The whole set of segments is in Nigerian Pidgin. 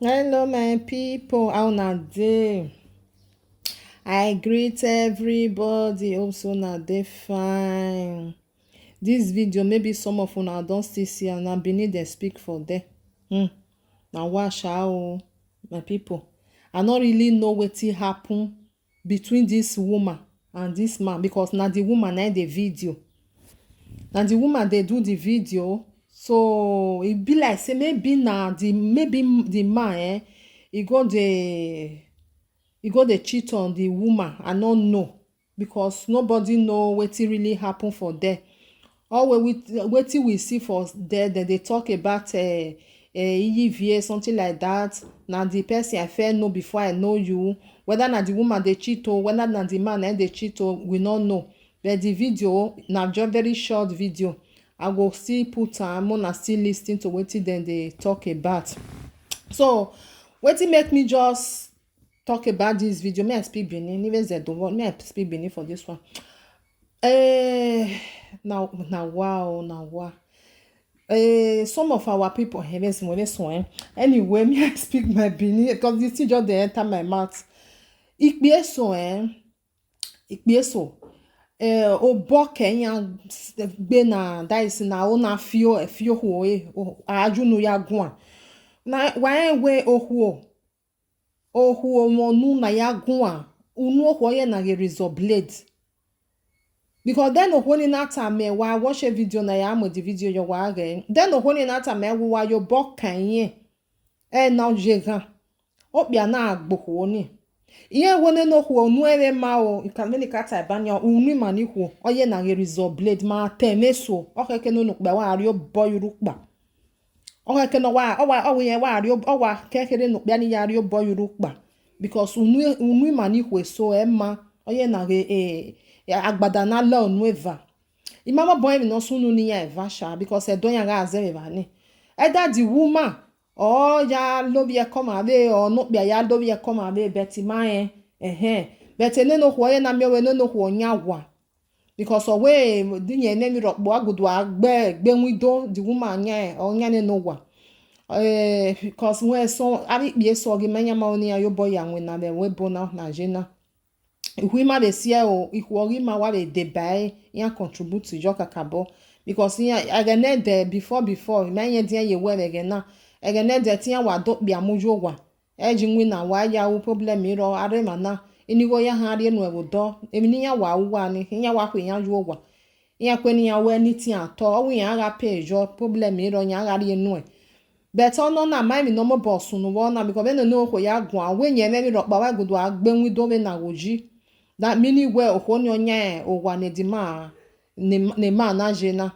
Hello, my people. How na dey? I greet everybody. Also, na dey fine. This video, maybe some of una don still see am. Na Benin dey speak for there. Na washa o, my people. I no really know wetin happen between this woman and this man because na the woman na the video. Na the woman dey do the video. So e be like say maybe the man e go dey cheat on the woman. I no know because nobody know wetin really happen for there. All wetin we see for there, dem dey talk about Iyivie, something like that. Na the person I first know before I know you. Whether na the woman dey cheat o, whether na the man dey cheat o, we no know. But the video na just very short video. I go still put am, una still lis ten to wetin dem dey talk about. So wetin make me just talk about this video, may I speak Benin, even Zedo, may I speak Benin for this one. Now wow, now wow. Some of our people anyway, may I speak my Benin because this thing just dey enter my mouth. Ikpieso obo Kenya gbe na that is na ona fio ho ajunu ya gwan na wa we ohuo monu na ya gwan unu oho ye na razor blade because then oho ni na time wa watch a video na ya mo the video yo wa again then oho ni na time wa yo bo kan na jegan obia na agbo ni ihe wone no ho onu ere ma o ikameni kata ibanya unu mani ho oye na razor blade ma temeso okeke no nukba wa ari oboyurukpa okeke no wa owe wa ari owa kekere nukba ni ya ari oboyurukpa because unu mani ho so ema oye na agbada na la onu eva imama boy mi no sunu ni ya eva sha because don ya ga azere ba ni either the woman oh ya love ye come ave or no bia ya love ye come ave beti man beti ne no ho ye na mewe no ho nyawa because owe dinye ne mi rokbo agudu agbe wido the woman nya onya ne no wa because when so abi bie so gi manya ma oni ayo boy ya nwe na be we bona na jena ihuima be sia o ihuori ma wa be de bai ya contribute jo kakabo because ya agane de before manya dia ye we be na egene de tia wa do bia mojo wa eji nwi na wa ya wo problem iro are mana enigo ya ha rie no ewodo emini ya wa wa ni ya wa kwen ya jo wa ya kwen ya wa ni ti ato owo ya ga pejo problem iro ya ga rie no but ono na mai mi no mo boss no wo na because be no ko ya gun awe yen me ro pa wa gudu agbe nwi do be na woji that mini we o ni onya o wa ne di ma ne ma na jena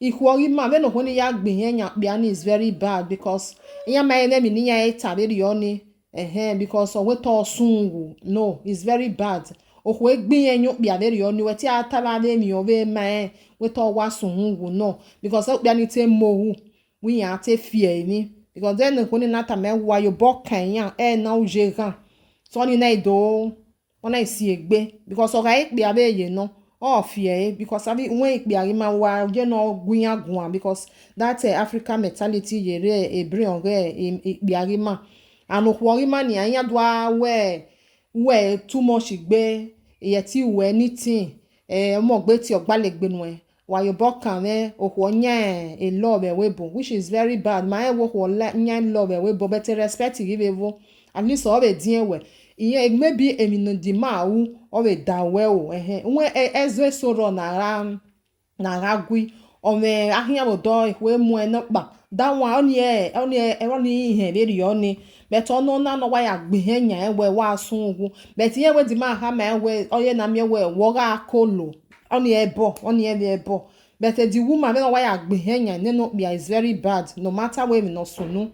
ihuori ma be no ho ni ya gbe yen ya bia ni is very bad because ya ma na mi ni ya tabe ri oni because we to sunwu no is very bad o ho egbe yen yo bia be ri oni we ti atala le mi o be ma we to wa sunwu no because o bia ni te mohu we ya te fear ni because then ho ni na ta me wa yo bo kan ya na o je gan so ni na ido ona isi egbe because o ga ikpe abeye no fear because abi when ikpe arima wa je no gunya gun because that African mentality yere ebre onge ikpe arima and okworima ni anya dwa we too much igbe iye ti we anything mo gbe ti ogbalegbe nu wa yo bokan me okwonya a love webo which is very bad my wo ko nya love webo but respect give evo at least o be din we iye maybe emino di mawu o we da we o nwe ezwe soro na gui o me ahia bodo ihwe mu eno pa da wa oni ihe le ri oni but ono na no wa ya gbe henya ewe wa sun ogun but iye we di ma ha ma ewe oye na me we wo ga kolo oni ebo but the woman me no wa ya gbe henya ne no bia is very bad no matter where me no sunu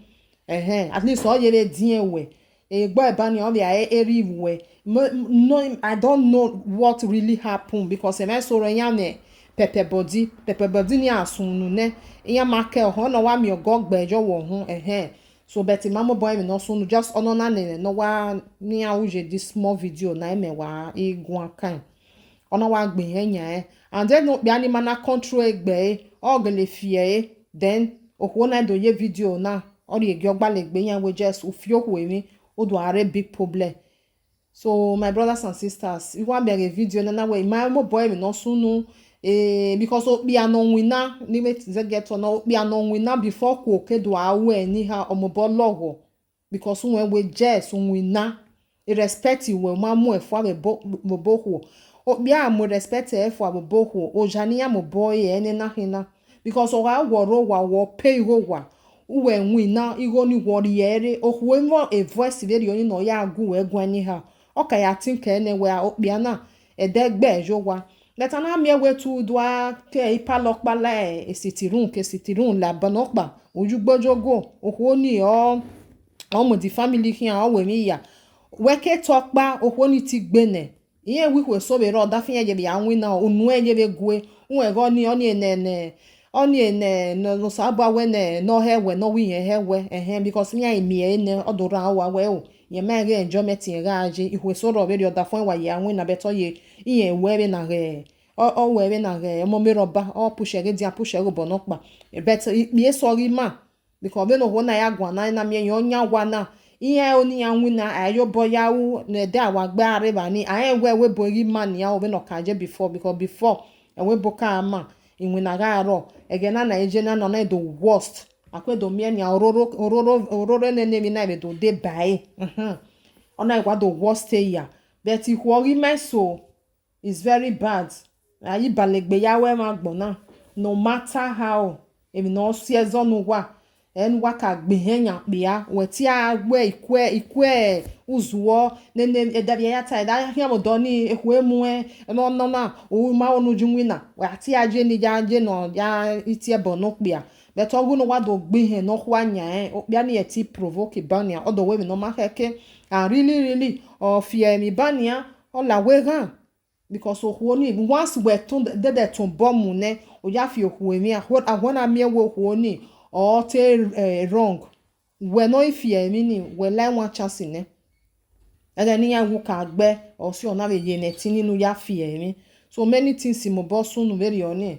at least oye le din ewe egbo ebani obia eriwe no I don't know what really happened because em so ro me pepper body ni asunu ne iya make ho no wa mi ogogbejo wo ho so bet mama boy me no sunu just ono na ne no wa ni awuje this small video na me wa egun akan ono wa gbe enya and then no bia ni mana control egbe o gele fie then okwo na do ye video na ori egiogbale yan we just ufio we odo are big problem. So my brothers and sisters, you want be a video na way my mo boy me no sunu because be anon winner limit ze get on be anon winner before ko ke do awe ni ha omobo logo because when we just winner irrespective we ma mo efo be bo o be am respect efo bo o jani am boy ene na hina because o ga woro wa wo pay go wa uwe winner igo ni wori ere o we mo a voice very oni no ya agu we gwani ha oka ya think ene we okpia na edegbe ejowa leta na mi ewe tu dwa ke ipalokpa la esitirun la banokpa ojugbojogo okwo ni o mo di family kian o we mi ya weke tokpa okwo ni ti gbene iye wikwe so be ro da fin ye be anwi na onu enye be gwe unwe go ni oni ene no sabo we ne no hewe no wi hewe because mi emi ene odora wa we o ye ma ge enjoyment ye gaje ihwe so ro be ri oda fun wa ye anwi na beto ye iye we na ge o we na ge mo mi roba o pushe ge dia pushe go bonokpa beto mi so ri ma because be no ho na ya gwa na mi ye onya wa na iye oni anwi na ayo boya u ne da wa gba are ba ni aye we bo ri man ya o be no kaje because before we boka ama inwe na ga aro egena na eje na no na the worst akwedo mie ni ororo nene mi na be do dey bai ona igwa the worst ya but ikwori meso is very bad ayi balegbe ya we ma gbona no matter how emi no si ezonu wa en wa ka gbe henya pia weti agbe ikwe uzuo nene edabia ya ta da hia modoni ehwe mu no na o ma onu junwina wa ti aje ni jaje no ya itie bono pia but ogun no wa do gbe he no kwanya opia ni eti provoke bania odo we no ma heke and really fear mi bania o la we gan because ohwo ni once we tun de tun bomb ne o ya fi ohwo mi ahona mi we ohwo ni or wrong we no fear mi ni we like one chance ne and ni ya wu ka gbe o si ona be ye neti ninu ya fear mi so many things mo bo sunu very oni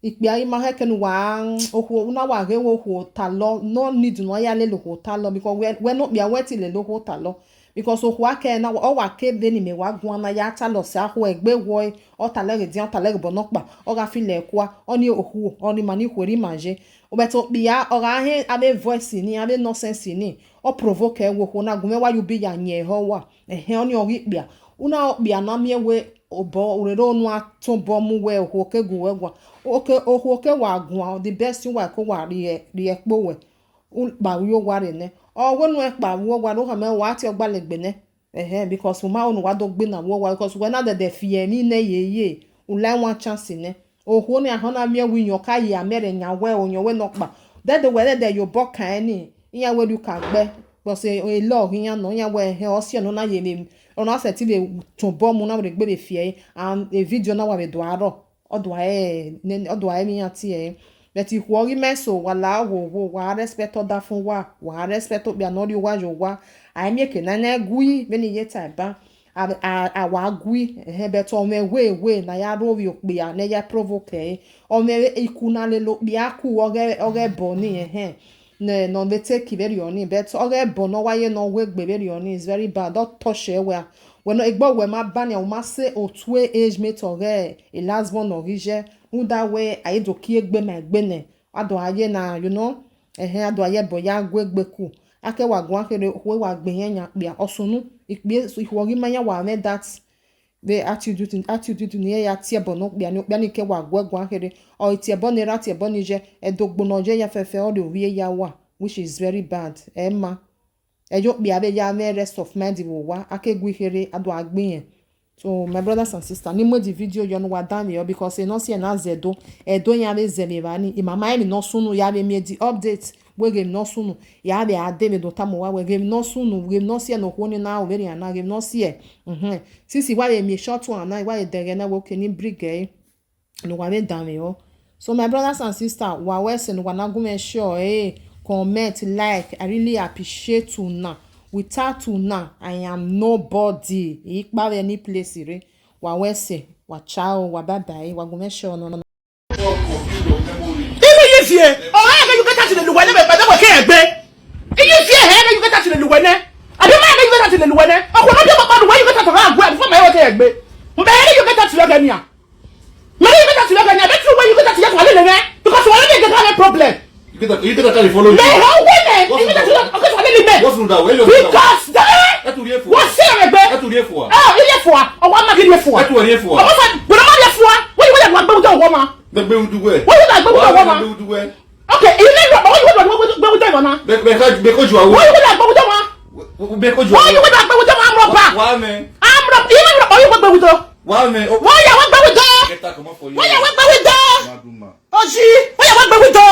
ipe ayi ma heke nu wa ohwo una wa ge wo ohwo ta lo no need no ya le lo ohwo ta lo because we no bia weti le lo ohwo ta lo because ohwo ake na o wa ke be ni me wa gun na ya ta lo se ahwo egbe wo o ta le di o ta le bonokpa o ga fi le kwa oni ohwo oni mani kweri manje o beto bia o ga he abe voice ni abe nonsense ni o provoke wo ohwo na gun wa you be ya nye ho wa oni o ri bia una bia na mi we obo urero onu atunbo mu we ohwo ke gun we gwa ohwo ke wa gun the best wa ko wa ri epo we ba yo wa re ne owo nu epa wo wa ro ha me wa ti ogbalegbe ne because ma onu wa do gbe na wo wa because when na de fear ni ne ye u like one chance ne ohwo ni ahona mi wi yan ka ye amere nya we onyo we no pa de we de yo bo kan ni iya we du ka gbe because e lo yan no yan we he o si no na ye me ona se ti be tun bo mu na we gbe be fear and a video na wa be do aro odo aye mi yan ti but if worry meso wala wo wa respect oda fun wa respect obi anori wa yo wa ai mi ke na gui be ni yeta ba a wa gui but o me we na ya ro wi ope ya na ya provoke o me ikuna le lo bi aku oge boni ne no be take very oni but oge bono wa ye no we gbe very oni is very bad don't touch e we when egbo we ma ban ya o ma say o two age mate oge e last born orige that way I do ki egbe ma egbe ne ado aye na ado aye boya gwegbe ku ake wa gun akere we wa gbe yen yan pe osunu ipe iwori manya wa me that the attitude ni ya tie bono pe ni ke wa gwegun akere o tie boni ra tie boni je edogbo no je ya fefe o de wi ya wa which is very bad emma ejo pe abe ya me rest of mind wo wa ake gwi here ado agbe yen. So my brothers and sisters, ni mo di video yo no wa dan me because e no see na zedo edo ya be zeme ba ni mama mi no sunu ya be me di update we game no sunu ya be ade me do tamo wa we game no sunu we no see no ko ni na o very na game no see sisi wa me short one na wa dege na wo keni brigade no wa be dan me o. So my brothers and sisters, wa we se no wa na go me sure comment like I really appreciate you now. Without you now, I am nobody. Ikpa any place ire. Wa wese, wa chao, wa bye bye, wa go make sure no. Inu yefie. Oh, I you better to the one be we ke egbe. wene. I don't mind you get to the wene. I want to know about where you get to go before my hotel. Maybe you get to Lagania. Maybe you get to Lagania. That's where you get to Lagania. Because one day they have a problem. You get to follow me. How women? What's that? Because what's here? That's what for. Oh, you for? Oh, I'm not here for. That's what here for. But I'm not here for. What do you want to do, woman? The bill do well. What do you want to do, woman? Okay, you never. What do you want to do, woman? Because you are. What do you want to do, woman? Because you are. Why you want to do, woman? I'm not. Why man? I'm not. You never. What you want to do? Why man? Why you want to do? Get that come up for you. Why you want to do? Maduma. Oh, she. Why you want to do?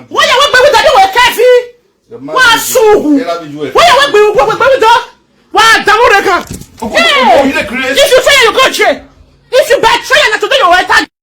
Why you want to do? You were careful. Why so? Why you want to do? Why don't you? Oh, you the crazy. If you fail, you go jail. If you betray, you have to do your right.